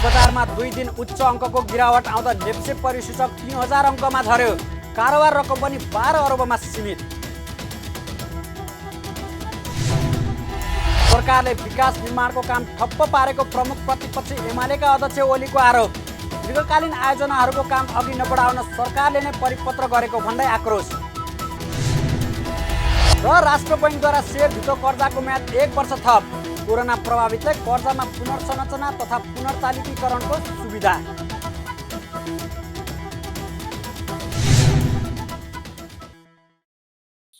बजारमा 2 दिन उच्च अङ्कको गिरावट आउँदा नेप्से परिसूचक 3000 अङ्कमा झर्यो। कारोबार रकम पनि 12 अरबमा सीमित। सरकारले विकास निर्माणको काम ठप्प पारेको प्रमुख प्रतिपक्षी एमालेका अध्यक्ष ओलीको आरोप। दीर्घकालीन आयोजनाहरूको काम अघि नबढाउन सरकारले नै परिपत्र गरेको भन्दै आक्रोश। र राष्ट्र बैङ्कद्वारा सेयर धितो कर्जाको म्याद 1 वर्ष थप। कोरोना प्रभावितले कर्जामा पुनर्संरचना तथा पुनर्तालिकीकरणको सुविधा।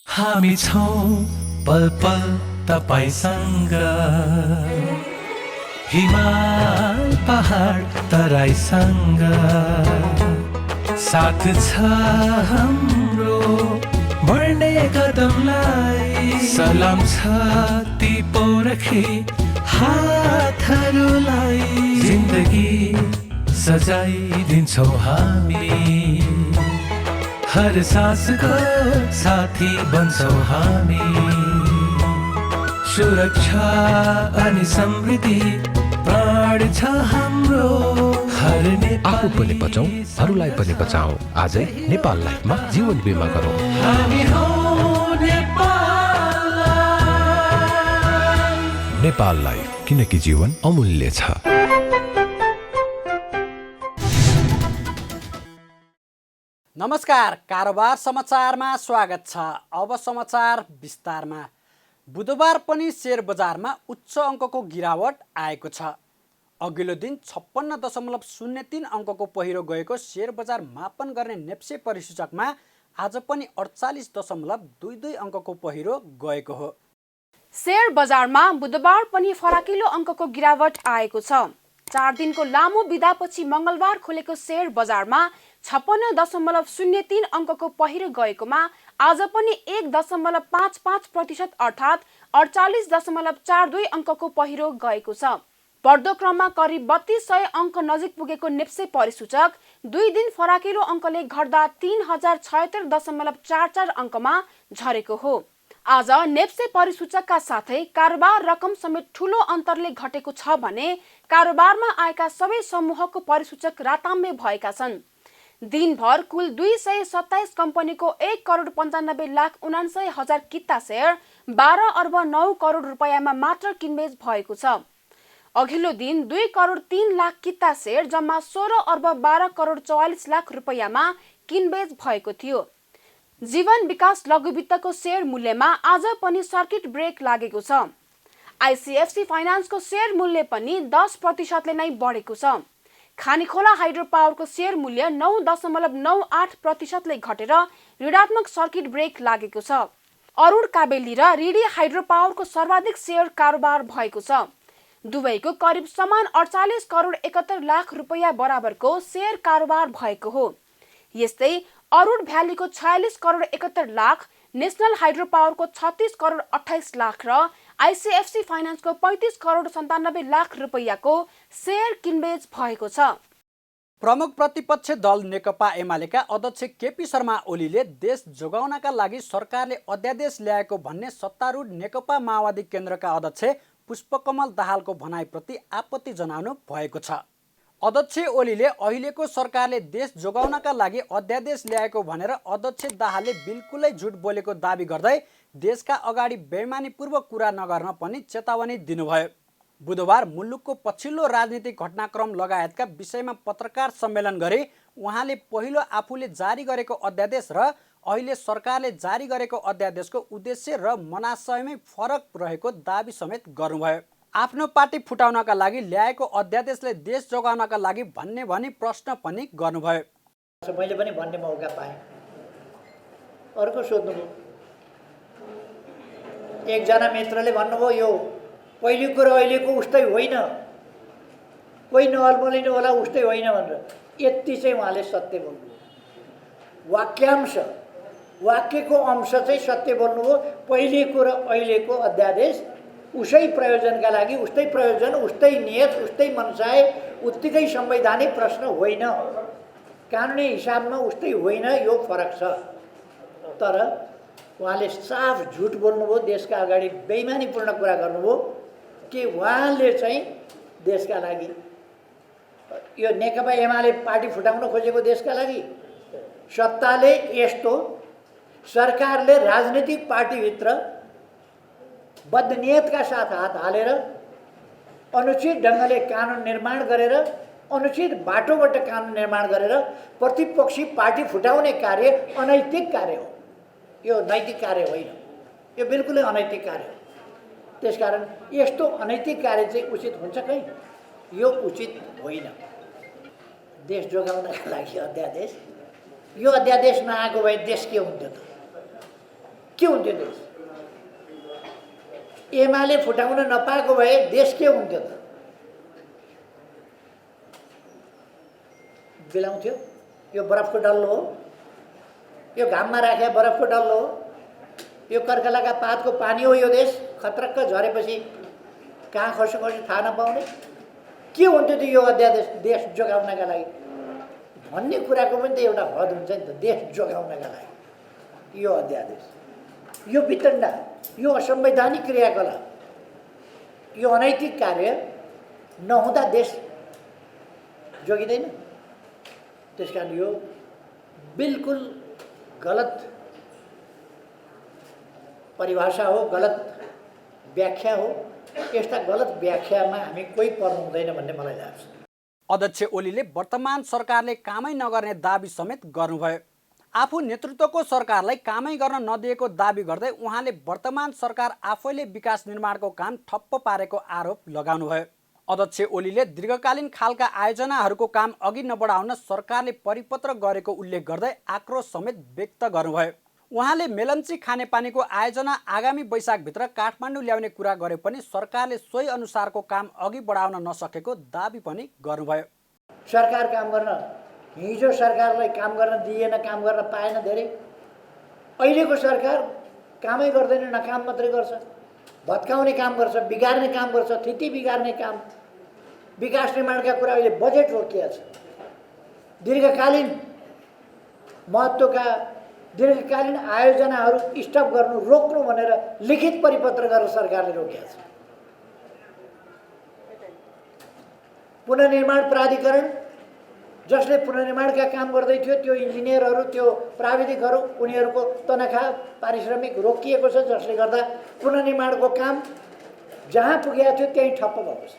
हामी छौं पल पल तपाईसँग, हिमाल पहाड तराईसँग, साथ छ हाम्रो बढ्ने कदमलाई। सलाम छ ती पोरखे हातहरूलाई, जिन्दगी सजाइदिन्छौँ हामी, हर सासको साथी बन्छौँ हामी। सुरक्षा अनि समृद्धि प्राण छ हाम्रो। आफू पनि बचौं, अरूलाई पनि बचाऊ। आजै नेपाल लाइफमा जीवन बिमा गरौँ। हामी हौ नेपाल लाइफ। नेपाल लाइफ, किनकि जीवन अमूल्य छ। नमस्कार, कारोबार समाचारमा स्वागत छ। अब समाचार विस्तारमा। बुधबार पनि शेयर बजारमा उच्च अङ्कको गिरावट आएको छ। अघिल्लो दिन 56.03 अङ्कको पहिरो गएको शेयर बजार मापन गर्ने नेप्से परिसूचकमा आज पनि 48.22 अङ्कको पहिरो गएको हो। शेयर बजारमा बुधबार पनि फराकिलो अङ्कको गिरावट आएको छ। 4 दिनको लामो बिदापछि मङ्गलबार खुलेको शेयर बजारमा 56.03 अङ्कको पहिरो गएकोमा आज पनि 1.55% अर्थात् 48.42 अङ्कको पहिरो गएको छ। बढ्दो क्रममा करिब 3200 अङ्क नजिक पुगेको नेप्से परिसूचक 2 दिन फराकिलो अङ्कले घट्दा 3076.44 अङ्कमा झरेको हो। आज नेप्से परिसूचकका साथै कारोबार रकम समेत ठूलो अन्तरले घटेको छ भने कारोबारमा आएका सबै समूहको परिसूचक राताम्य भएका छन्। दिनभर कुल 227 कम्पनीको 1,95,49,000 किता शेयर 12 अर्ब 9 करोड रुपैयाँमा मात्र किनबेच भएको छ। अघिल्लो दिन 2,03,00,000 किता शेयर जम्मा 16 अर्ब 12 करोड 44 लाख रुपैयाँमा किनबेच भएको थियो। जीवन विकास लघुवित्तको शेयर मूल्यमा आज पनि सर्किट ब्रेक लागेको छ। आइसिएफसी फाइनान्सको शेयर मूल्य पनि 10% नै बढेको छ। खानीखोला हाइड्रो पावरको शेयर मूल्य 9.98% घटेर ऋणात्मक सर्किट ब्रेक लागेको छ। अरुण काबेली र रिडी हाइड्रो पावरको सर्वाधिक शेयर कारोबार भएको छ। दुवैको करिब समान 48 करोड 71 लाख रुपैयाँ बराबरको शेयर कारोबार भएको हो। यस्तै अरुण भ्यालीको 46 करोड 71 लाख, नेशनल हाइड्रो पावरको 36 करोड 28 लाख र आइसिएफसी फाइनान्सको 35 करोड 97 लाख रुपैयाँको शेयर किनबेच भएको छ। प्रमुख प्रतिपक्ष दल नेकपा एमालेका अध्यक्ष केपी शर्मा ओलीले देश जोगाउनका लागि सरकारले अध्यादेश ल्याएको भन्ने सत्तारूढ नेकपा माओवादी केन्द्रका अध्यक्ष पुष्पकमल दाहालको भनाइप्रति आपत्ति जनाउनु भएको छ। अध्यक्ष ओलीले अहिलेको सरकारले देश जोगाउनका लागि अध्यादेश ल्याएको भनेर अध्यक्ष दाहालले बिल्कुलै झुट बोलेको दाबी गर्दै देशका अगाडि बेइमानीपूर्वक कुरा नगर्न पनि चेतावनी दिनुभयो। बुधबार मुलुकको पछिल्लो राजनीतिक घटनाक्रम लगायतका विषयमा पत्रकार सम्मेलन गरी उहाँले पहिलो आफूले जारी गरेको अध्यादेश र अहिले सरकारले जारी गरेको अध्यादेशको उद्देश्य र मनाशयमै फरक रहेको दाबी समेत गर्नुभयो। आफ्नो पार्टी फुटाउनका लागि ल्याएको अध्यादेशले देश जोगाउनका लागि भन्ने भनी प्रश्न पनि गर्नुभयो। मैले पनि भन्ने मौका पाएँ। अर्को सोध्नुभयो, एकजना मित्रले भन्नुभयो यो पहिलेको र अहिलेको उस्तै होइन, कोही नअल्मलिनु होला उस्तै होइन भनेर। यति चाहिँ उहाँले सत्य बोल्नुभयो। वाक्यको अंश चाहिँ सत्य बोल्नुभयो। पहिलेको र अहिलेको अध्यादेश उसै प्रयोजनका लागि उस्तै प्रयोजन, उस्तै नियत, उस्तै मनसाय, उत्तिकै संवैधानिक प्रश्न होइन। कानुनी हिसाबमा उस्तै होइन, यो फरक छ। तर उहाँले साफ झुट बोल्नुभयो, देशका अगाडि बेइमानीपूर्ण कुरा गर्नुभयो कि उहाँले चाहिँ देशका लागि यो नेकपा एमाले पार्टी फुटाउन खोजेको देशका लागि सत्ताले यस्तो सरकारले राजनीतिक पार्टीभित्र बदनियतका साथ हात हालेर अनुचित ढङ्गले कानुन निर्माण गरेर अनुचित बाटोबाट कानुन निर्माण गरेर प्रतिपक्षी पार्टी फुटाउने कार्य अनैतिक कार्य हो। यो नैतिक कार्य होइन, यो बिल्कुलै अनैतिक कार्य हो। त्यसकारण यस्तो अनैतिक कार्य चाहिँ उचित हुन्छ कहीँ? यो उचित होइन। देश जोगाउनका लागि अध्यादेश, यो अध्यादेश नआएको भए देश के हुन्थ्यो त? के हुन्थ्यो देश? एमाले फुटाउन नपाएको भए देश के हुन्थ्यो त? बिलाउँथ्यो? यो बरफको डल्लो हो, यो घाममा राखे बरफको डल्लो हो, यो कर्कलाका पातको पानी हो। यो देश खत्रक्क झरेपछि कहाँ खस्यो खस्यो थाहा नपाउने के हुन्थ्यो त यो अध्यादेश देश जोगाउनका लागि भन्ने कुराको पनि त एउटा हद हुन्छ नि त। देश जोगाउनका लागि यो अध्यादेश, यो वितण्डा, यो असंवैधानिक क्रियाकलाप, यो अनैतिक कार्य नहुँदा देश जोगिँदैन। त्यसकारण यो बिल्कुल गलत परिभाषा हो, गलत व्याख्या हो। यस्ता गलत व्याख्यामा हामी कोही पर्नु हुँदैन भन्ने मलाई लाग्छ। अध्यक्ष ओलीले वर्तमान सरकारले कामै नगर्ने दाबी समेत गर्नुभयो। आफू नेतृत्वको सरकारलाई कामै गर्न नदिएको दाबी गर्दै उहाँले वर्तमान सरकार आफैले विकास निर्माणको काम ठप्प पारेको आरोप लगाउनुभयो। अध्यक्ष ओलीले दीर्घकालीन खालका आयोजनाहरूको काम अघि नबढाउन सरकारले परिपत्र गरेको उल्लेख गर्दै आक्रोश समेत व्यक्त गर्नुभयो। उहाँले मेलम्ची खानेपानीको आयोजना आगामी वैशाखभित्र काठमाडौँ ल्याउने कुरा गरे पनि सरकारले सोही अनुसारको काम अघि बढाउन नसकेको दाबी पनि गर्नुभयो। सरकार काम गर्न, हिजो सरकारलाई काम गर्न दिएन, काम गर्न पाएन धेरै। अहिलेको सरकार कामै गर्दैन, नकाम मात्रै गर्छ, भत्काउने काम गर्छ, बिगार्ने काम गर्छ, स्थिति बिगार्ने काम। विकास निर्माणका कुरा अहिले बजेट रोकिएको छ। दीर्घकालीन महत्त्वका दीर्घकालीन आयोजनाहरू स्टप गर्नु, रोक्नु भनेर लिखित परिपत्र गरेर सरकारले रोकेको छ। पुनर्निर्माण प्राधिकरण जसले पुनर्निर्माणका काम गर्दै थियो, त्यो इन्जिनियरहरू, त्यो प्राविधिकहरू, उनीहरूको तनखा पारिश्रमिक रोकिएको छ, जसले गर्दा पुनर्निर्माणको काम जहाँ पुगेको थियो त्यहीँ ठप्प भएको छ।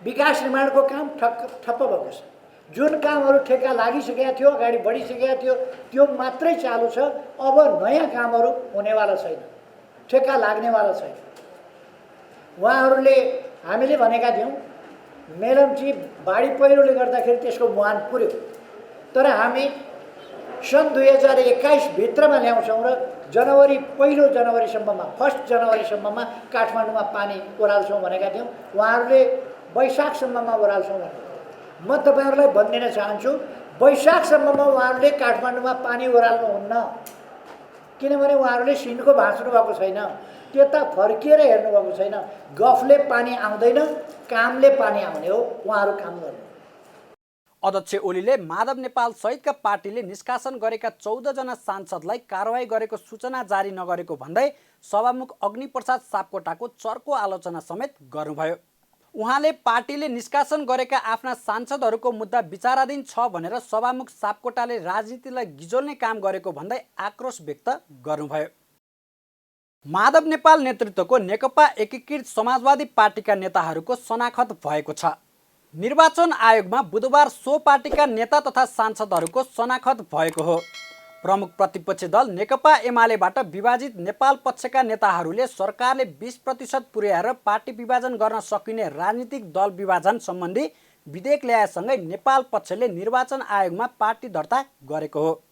विकास निर्माणको काम ठप्प भएको छ। जुन कामहरू ठेक्का लागिसकेका थियो, अगाडि बढिसकेका थियो, त्यो मात्रै चालु छ। अब नयाँ कामहरू हुनेवाला छैन, ठेक्का लाग्नेवाला छैन। उहाँहरूले हामीले भनेका थियौँ मेलम्ची बाढी पहिरोले गर्दाखेरि त्यसको मुहान पुर्यो, तर हामी सन् 2021 भित्रमा ल्याउँछौँ र पहिलो जनवरीसम्ममा, 1 जनवरीसम्ममा काठमाडौँमा पानी ओह्राल्छौँ भनेका थियौँ। उहाँहरूले वैशाखसम्ममा ओह्राल्छौँ भने म तपाईँहरूलाई भनिदिन चाहन्छु, वैशाखसम्ममा उहाँहरूले काठमाडौँमा पानी ओह्राल्नुहुन्न। किनभने उहाँहरूले सिन्धको भाँच्नु भएको छैन, त्यता फर्किएर हेर्नुभएको छैन। गफले पानी आउँदैन, कामले पानी आउने हो। उहाँहरू काम गर्नु। अध्यक्ष ओलीले माधव नेपाल सहितका पार्टीले निष्कासन गरेका 14 जना सांसदलाई कारवाही गरेको सूचना जारी नगरेको भन्दै सभामुख अग्निप्रसाद सापकोटाको चर्को आलोचना समेत गर्नुभयो। उहाँले पार्टीले निष्कासन गरेका आफ्ना सांसदहरूको मुद्दा विचाराधीन छ भनेर सभामुख सापकोटाले राजनीतिलाई गिजोल्ने काम गरेको भन्दै आक्रोश व्यक्त गर्नुभयो। माधव नेपाल नेतृत्वको नेकपा एकीकृत समाजवादी पार्टीका नेताहरूको शनाखत भएको छ। निर्वाचन आयोगमा बुधबार सो पार्टीका नेता तथा सांसदहरूको शनाखत भएको हो। प्रमुख प्रतिपक्षी दल नेकपा एमालेबाट विभाजित नेपाल पक्षका नेताहरूले सरकारले 20% पुर्याएर पार्टी विभाजन गर्न सकिने राजनीतिक दल विभाजन सम्बन्धी विधेयक ल्याएसँगै नेपाल पक्षले निर्वाचन आयोगमा पार्टी दर्ता गरेको हो।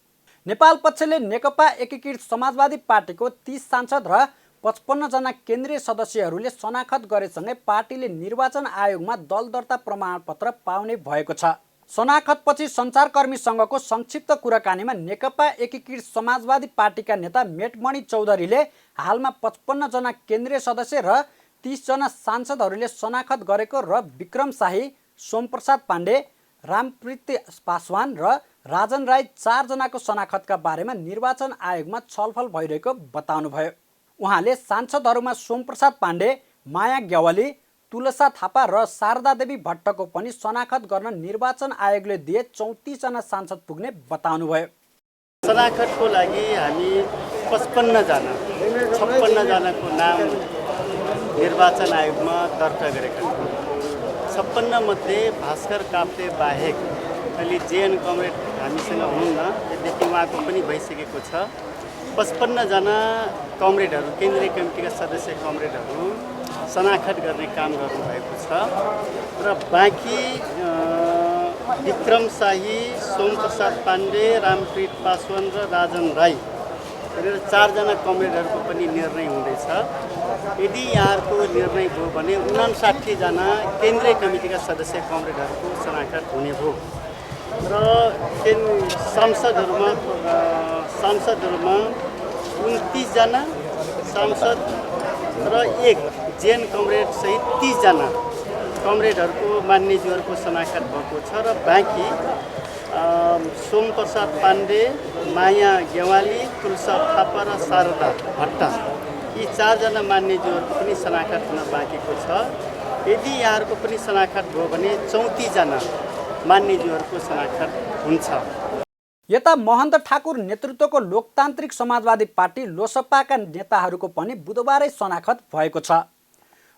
नेपाल पक्षले नेकपा एकीकृत समाजवादी पार्टीको 30 सांसद र 55 जना केन्द्रीय सदस्यहरूले शनाखत गरेसँगै पार्टीले निर्वाचन आयोगमा दल दर्ता प्रमाणपत्र पाउने भएको छ। शनाखतपछि सञ्चारकर्मीसँगको संक्षिप्त कुराकानीमा नेकपा एकीकृत समाजवादी पार्टीका नेता मेटमणि चौधरीले हालमा 55 जना केन्द्रीय सदस्य र 30 जना सांसदहरूले शनाखत गरेको र विक्रम शाही, सोमप्रसाद पाण्डे, रामप्रीति पासवान र राजन राई 4 जनाको शनाखतका बारेमा निर्वाचन आयोगमा छलफल भइरहेको बताउनुभयो। उहाँले सांसदहरूमा सोमप्रसाद पाण्डे, माया ग्यावाली, तुलसा थापा र शारदा देवी भट्टको पनि शनाखत गर्न निर्वाचन आयोगले दिए 34 जना सांसद पुग्ने बताउनुभयो। शनाखतको लागि हामी 55 जनाको नाम निर्वाचन आयोगमा दर्ता गरेका छौँ। 56 मध्ये भास्कर काफ्ले बाहेक अहिले जेएन कमरेड हामीसँग हुनुहुन्न, यद्यपि उहाँको पनि भइसकेको छ। 55 जना कमरेडहरू, केन्द्रीय कमिटीका सदस्य कमरेडहरू शनाखत गर्ने काम गर्नुभएको छ र बाँकी विक्रम शाही, सोमप्रसाद पाण्डे, रामप्रीत पासवान र राजन राई गरेर 4 जना कमरेडहरूको पनि निर्णय हुँदैछ। यदि यहाँहरूको निर्णय भयो भने 59 जना केन्द्रीय कमिटीका सदस्य कमरेडहरूको शनाखत हुने भयो र सांसदहरूमा 29 जना सांसद र 1 जेएन कमरेड सहित 30 जना कमरेडहरूको मान्यज्यूहरूको शनाखत भएको छ र बाँकी सोमप्रसाद पाण्डे, माया गेवाली, तुलसा थापा र शारदा भट्ट यी 4 जना मान्यज्यूहरूको पनि शनाखत हुन बाँकीको छ। यदि यहाँहरूको पनि शनाखत भयो भने 34 जना मान्यज्यूहरूको शनाखत हुन्छ। यता महन्त ठाकुर नेतृत्वको लोकतान्त्रिक समाजवादी पार्टी लोसपाका नेताहरूको पनि बुधबारै शनाखत भएको छ।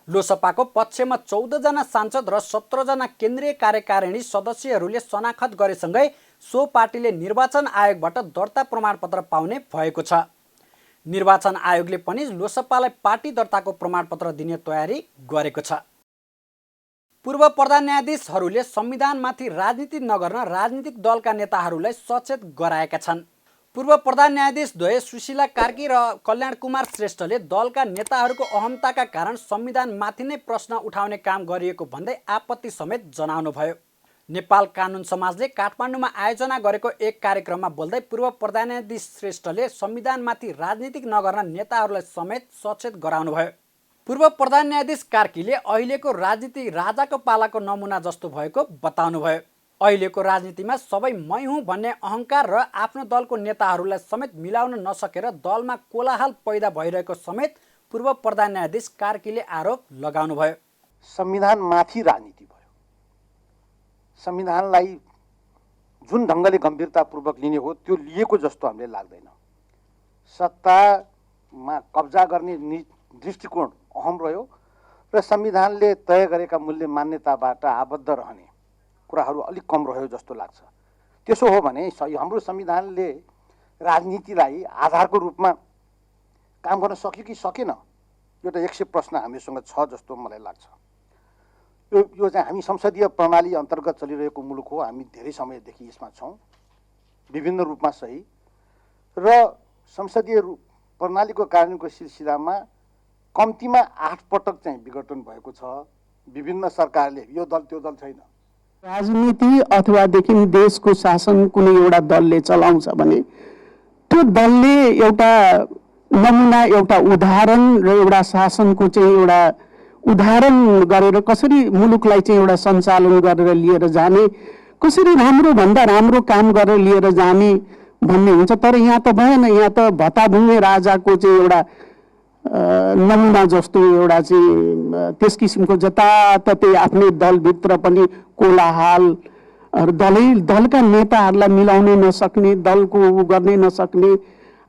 लोसपाको पक्षमा 14 जना सांसद र 17 जना केन्द्रीय कार्यकारिणी सदस्यहरूले शनाखत गरेसँगै सो पार्टीले निर्वाचन आयोगबाट दर्ता प्रमाणपत्र पाउने भएको छ। निर्वाचन आयोगले पनि लोसपालाई पार्टी दर्ताको प्रमाणपत्र दिने तयारी गरेको छ। पूर्व प्रधान न्यायाधीशहरूले संविधानमाथि राजनीति नगर्न राजनीतिक दलका नेताहरूलाई सचेत गराएका छन्। पूर्व प्रधान न्यायाधीश द्वय सुशीला कार्की र कल्याण कुमार श्रेष्ठले दलका नेताहरूको अहमताका कारण संविधानमाथि नै प्रश्न उठाउने काम गरिएको भन्दै आपत्ति समेत जनाउनुभयो। नेपाल कानुन समाजले काठमाडौँमा आयोजना गरेको एक कार्यक्रममा बोल्दै पूर्व प्रधान न्यायाधीश श्रेष्ठले संविधानमाथि राजनीति नगर्न नेताहरूलाई समेत सचेत गराउनुभयो। पूर्व प्रधान न्यायाधीश कार्कीले अहिलेको राजनीति राजाको पालाको नमुना जस्तो भएको बताउनुभयो। अहिलेको राजनीतिमा सबै मै हुँ भन्ने अहङ्कार र आफ्नो दलको नेताहरूलाई समेत मिलाउन नसकेर दलमा कोलाहल पैदा भइरहेको समेत पूर्व प्रधान न्यायाधीश कार्कीले आरोप लगाउनुभयो। संविधानमाथि राजनीति भयो। संविधानलाई जुन ढङ्गले गम्भीरतापूर्वक लिने हो त्यो लिएको जस्तो हामीले लाग्दैन। सत्तामा कब्जा गर्ने दृष्टिकोण अहम रह्यो र संविधानले तय गरेका मूल्य मान्यताबाट आबद्ध रहने कुराहरू अलिक कम रह्यो जस्तो लाग्छ। त्यसो हो भने हाम्रो संविधानले राजनीतिलाई आधारको रूपमा काम गर्न सक्यो कि सकेन, एउटा 100 प्रश्न हामीसँग छ जस्तो मलाई लाग्छ। यो चाहिँ हामी संसदीय प्रणाली अन्तर्गत चलिरहेको मुलुक हो। हामी धेरै समयदेखि यसमा छौँ, विभिन्न रूपमा सही। र संसदीय प्रणालीको कार्यान्वयनको सिलसिलामा कम्तीमा 8 पटक चाहिँ विघटन भएको छ। विभिन्न सरकारले यो दल त्यो दल छैन। राजनीति अथवादेखि देशको शासन कुनै एउटा दलले चलाउँछ भने त्यो दलले एउटा नमुना, एउटा उदाहरण र एउटा शासनको चाहिँ एउटा उदाहरण गरेर कसरी मुलुकलाई चाहिँ एउटा सञ्चालन गरेर लिएर जाने, कसरी राम्रो भन्दा राम्रो काम गरेर लिएर जाने भन्ने हुन्छ। तर यहाँ त भएन। यहाँ त भत्ताभुङ्गे राजाको चाहिँ एउटा नमुना जस्तो एउटा चाहिँ त्यस किसिमको जताततै आफ्नै दलभित्र पनि कोलाहाल, दलका नेताहरूलाई मिलाउनै नसक्ने, दलको गर्ने नसक्ने,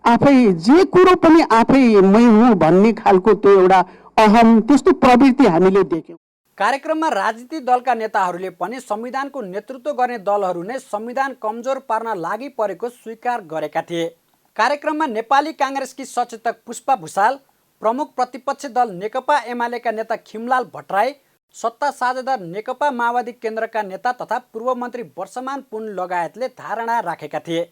आफै जे कुरो पनि आफै मै हुँ भन्ने खालको त्यो एउटा अहम त्यस्तो प्रवृत्ति हामीले देख्यौँ। कार्यक्रममा राजनीतिक दलका नेताहरूले पनि संविधानको नेतृत्व गर्ने दलहरू नै संविधान कमजोर पार्न लागि परेको स्वीकार गरेका थिए। कार्यक्रममा नेपाली काङ्ग्रेसकी सचेतक पुष्पा भुषाल, प्रमुख प्रतिपक्षी दल नेकपा एमालेका नेता खिमलाल भट्टराई, सत्ता साझेदार नेकपा माओवादी केन्द्रका नेता तथा पूर्व मन्त्री वर्षमान पुन लगायतले धारणा राखेका थिए।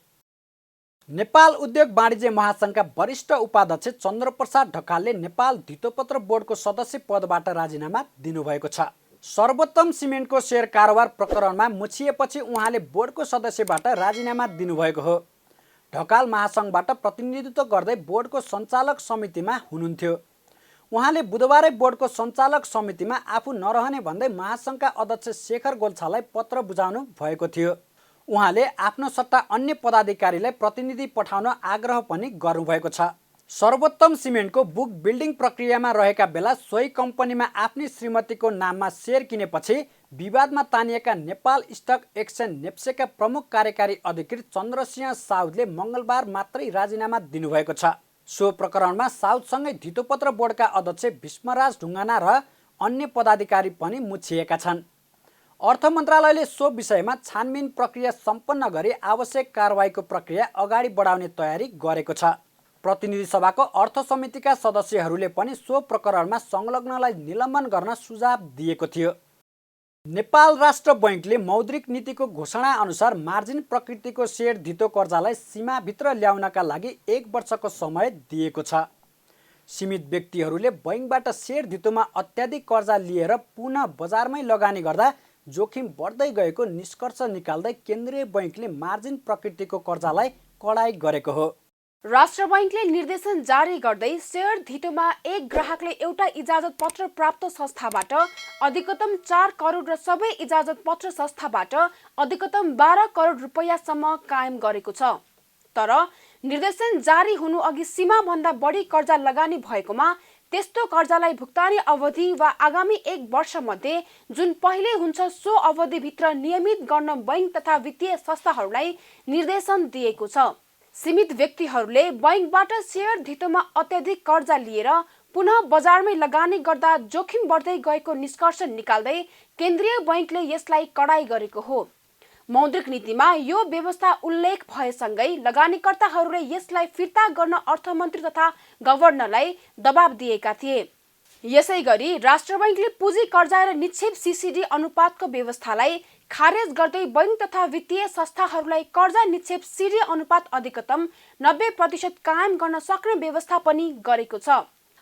नेपाल उद्योग वाणिज्य महासङ्घका वरिष्ठ उपाध्यक्ष चन्द्रप्रसाद ढकालले नेपाल धितोपत्र बोर्डको सदस्य पदबाट राजीनामा दिनुभएको छ। सर्वोत्तम सिमेन्टको सेयर कारोबार प्रकरणमा मुछिएपछि उहाँले बोर्डको सदस्यबाट राजीनामा दिनुभएको हो। ढकाल महासङ्घबाट प्रतिनिधित्व गर्दै बोर्डको सञ्चालक समितिमा हुनुहुन्थ्यो। उहाँले बुधबारै बोर्डको सञ्चालक समितिमा आफू नरहने भन्दै महासङ्घका अध्यक्ष शेखर गोल्छालाई पत्र बुझाउनु भएको थियो। उहाँले आफ्नो सट्टा अन्य पदाधिकारीलाई प्रतिनिधि पठाउन आग्रह पनि गर्नुभएको छ। सर्वोत्तम सिमेन्टको बुक बिल्डिङ प्रक्रियामा रहेका बेला सोही कम्पनीमा आफ्नै श्रीमतीको नाममा सेयर किनेपछि विवादमा तानिएका नेपाल स्टक एक्सचेन्ज नेप्सेका प्रमुख कार्यकारी अधिकृत चन्द्रसिंह साउदले मङ्गलबार मात्रै राजीनामा दिनुभएको छ। सो प्रकरणमा साउदसँगै धितोपत्र बोर्डका अध्यक्ष भीष्मराज ढुङ्गाना र अन्य पदाधिकारी पनि मुछिएका छन्। अर्थ मन्त्रालयले सो विषयमा छानबिन प्रक्रिया सम्पन्न गरी आवश्यक कारबाहीको प्रक्रिया अगाडि बढाउने तयारी गरेको छ। प्रतिनिधि सभाको अर्थ समितिका सदस्यहरूले पनि सो प्रकरणमा संलग्नलाई निलम्बन गर्न सुझाव दिएको थियो। नेपाल राष्ट्र बैङ्कले मौद्रिक नीतिको घोषणा अनुसार मार्जिन प्रकृतिको सेयर धितो कर्जालाई सीमाभित्र ल्याउनका लागि 1 वर्षको समय दिएको छ। सीमित व्यक्तिहरूले बैङ्कबाट सेयर धितोमा अत्याधिक कर्जा लिएर पुनः बजारमै लगानी गर्दा जोखिम बढ्दै गएको निष्कर्ष निकाल्दै केन्द्रीय बैङ्कले मार्जिन प्रकृतिको कर्जालाई कडाई गरेको हो। राष्ट्र बैङ्कले निर्देशन जारी गर्दै सेयर धितोमा एक ग्राहकले एउटा इजाजत पत्र प्राप्त संस्थाबाट अधिकतम 4 करोड र सबै इजाजत पत्र संस्थाबाट अधिकतम 12 करोड रुपैयाँसम्म कायम गरेको छ। तर निर्देशन जारी हुनु अघि सीमाभन्दा बढी कर्जा लगानी भएकोमा त्यस्तो कर्जालाई भुक्तानी अवधि वा आगामी 1 वर्षमध्ये जुन पहिले हुन्छ सो अवधिभित्र नियमित गर्न बैङ्क तथा वित्तीय संस्थाहरूलाई निर्देशन दिएको छ। सीमित व्यक्तिहरूले बैङ्कबाट सेयर धितोमा अत्याधिक कर्जा लिएर पुनः बजारमै लगानी गर्दा जोखिम बढ्दै गएको निष्कर्ष निकाल्दै केन्द्रीय बैङ्कले यसलाई कडाई गरेको हो। मौद्रिक नीतिमा यो व्यवस्था उल्लेख भएसँगै लगानीकर्ताहरूले यसलाई फिर्ता गर्न अर्थमन्त्री तथा गभर्नरलाई दबाब दिएका थिए। यसै गरी राष्ट्र बैङ्कले पुँजी कर्जा र निक्षेप सीसीडी अनुपातको व्यवस्थालाई खारेज गर्दै बैङ्क तथा वित्तीय संस्थाहरूलाई कर्जा निक्षेप सीडी अनुपात अधिकतम 90% कायम गर्न सक्ने व्यवस्था पनि गरेको छ।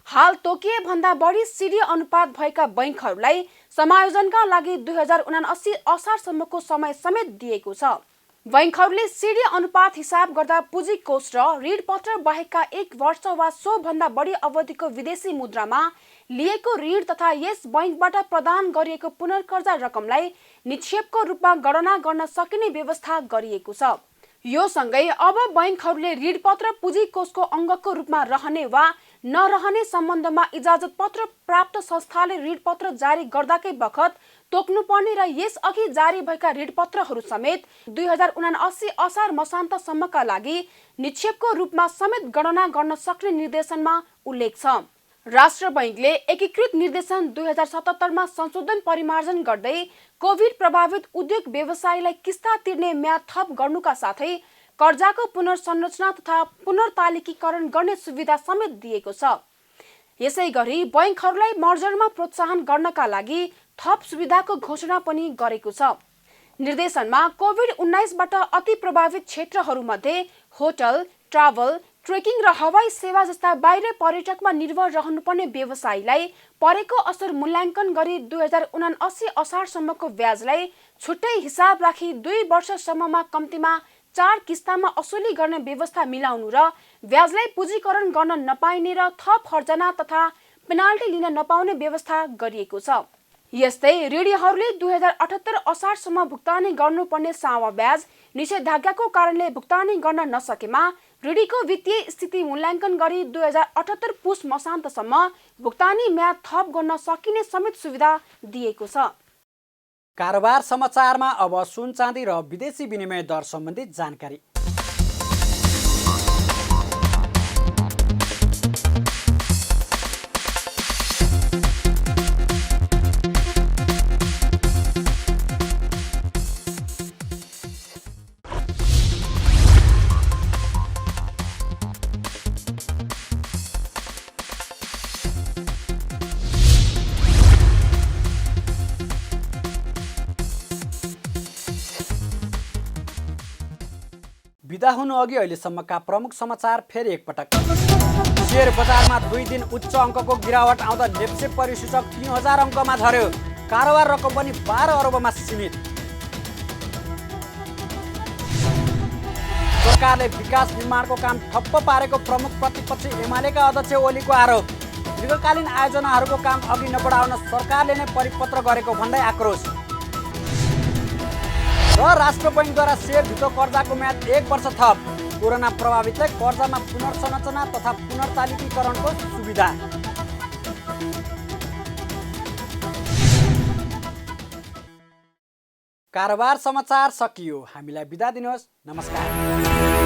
हाल तोकिए भन्दा बढी सीडी अनुपात भएका बैङ्कहरूलाई समायोजनका लागि 2079 असारसम्मको समय समेत दिएको छ। बैङ्कहरूले सीडी अनुपात हिसाब गर्दा पुँजी कोष र ऋणपत्र बाहेकका 1 वर्ष वा सो भन्दा बढी अवधिको विदेशी मुद्रामा लिएको ऋण तथा यस बैङ्कबाट प्रदान गरिएको पुनर्कर्जा रकमलाई निक्षेपको रूपमा गणना गर्न सकिने व्यवस्था गरिएको छ। यो सँगै अब बैङ्कहरूले ऋणपत्र पुँजी कोषको अङ्गको रूपमा रहने वा नरहने सम्बन्धमा इजाजत पत्र प्राप्त संस्थाले ऋणपत्र जारी गर्दाकै बखत तोक्नुपर्ने र यसअघि जारी भएका ऋणपत्रहरू समेत 2079 असार मसान्तसम्मका लागि निक्षेपको रूपमा समेत गणना गर्न सक्ने निर्देशनमा उल्लेख छ। राष्ट्र बैङ्कले एकीकृत निर्देशन 2077 मा संशोधन परिमार्जन गर्दै कोभिड प्रभावित उद्योग व्यवसायलाई किस्ता तिर्ने म्याद थप गर्नुका साथै कर्जाको पुनर्संरचना तथा पुनर्तालिकीकरण गर्ने सुविधा समेत दिएको छ। यसै गरी बैङ्कहरूलाई मर्जरमा प्रोत्साहन गर्नका लागि थप सुविधाको घोषणा पनि गरेको छ। निर्देशनमा कोभिड-19बाट अति प्रभावित क्षेत्रहरूमध्ये होटल, ट्राभल, ट्रेकिङ र हवाई सेवा जस्ता बाहिर पर्यटकमा निर्भर रहनुपर्ने व्यवसायीलाई परेको असर मूल्याङ्कन गरी 2079 असारसम्मको ब्याजलाई छुट्टै हिसाब राखी 2 वर्षसम्ममा कम्तीमा 4 किस्तामा असुली गर्ने व्यवस्था मिलाउनु र ब्याजलाई पुँजीकरण गर्न नपाइने र थप हर्जना तथा पेनाल्टी लिन नपाउने व्यवस्था गरिएको छ। यस्तै ऋणीहरूले 2078 असारसम्म भुक्तानी गर्नुपर्ने सावा ब्याज निषेधाज्ञाको कारणले भुक्तानी गर्न नसकेमा ऋणीको वित्तीय स्थिति मूल्याङ्कन गरी 2078 पुस मसान्तसम्म भुक्तानी म्याद थप गर्न सकिने समेत सुविधा दिएको छ। कारोबार समाचारमा अब सुन चाँदी र विदेशी विनिमय दर सम्बन्धी जानकारी। बिदा हुनु अघि अहिलेसम्मका प्रमुख समाचार फेरि एकपटक। शेयर बजारमा 2 दिन उच्च अङ्कको गिरावट आउँदा नेप्से परिसूचक 3000 अङ्कमा झर्यो। कारोबार रकम पनि 12 अर्बमा सीमित। सरकारले विकास निर्माणको काम ठप्प पारेको प्रमुख प्रतिपक्षी एमालेका अध्यक्ष ओलीको आरोप। दीर्घकालीन आयोजनाहरूको काम अघि नबढाउन सरकारले नै परिपत्र गरेको भन्दै आक्रोश। र राष्ट्र बैङ्कद्वारा सेयर धितो कर्जाको म्याद 1 वर्ष थप। कोरोना प्रभावितलाई कर्जामा पुनर्संरचना तथा पुनर्तालिकीकरणको सुविधा। कारोबार समाचार सकियो। हामीलाई बिदा दिनुहोस्। नमस्कार।